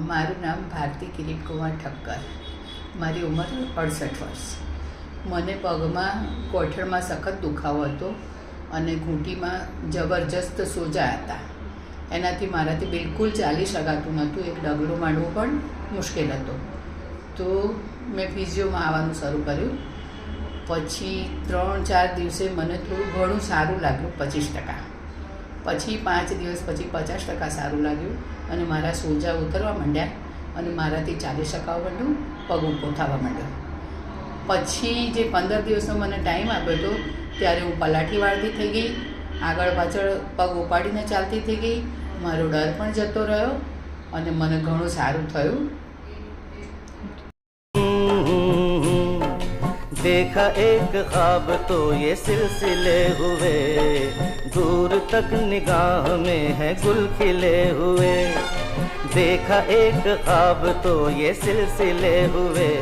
મારું નામ ભારતી કિરીટકુમાર ઠક્કર. મારી ઉંમર 68 વર્ષ. મને પગમાં કોઠળમાં સખત દુખાવો હતો અને ઘૂંટીમાં જબરજસ્ત સોજા હતા. એનાથી મારાથી બિલકુલ ચાલી શકાતું નહોતું. એક ડગલું માંડવું પણ મુશ્કેલ હતો. તો મેં ફિઝિયોમાં આવવાનું શરૂ કર્યું. પછી 3-4 દિવસે મને થોડું ઘણું સારું લાગ્યું, 25%. પછી 5 દિવસ પછી 50% સારું લાગ્યું અને મારા સોજા ઉતરવા માંડ્યા અને મારાથી ચાલી શકાવા માંડ્યું, પગ ઊભો થવા માંડ્યો. પછી જે 15 દિવસનો મને ટાઈમ આપ્યો હતો ત્યારે હું પલાઠી વાળતી થઈ ગઈ, આગળ પાછળ પગ ઉપાડીને ચાલતી થઈ ગઈ. મારો ડર પણ જતો રહ્યો અને મને ઘણું સારું થયું. देखा एक ख्वाब तो ये सिलसिले हुए, दूर तक निगाह में है गुल खिले हुए. देखा एक ख्वाब तो ये सिलसिले हुए.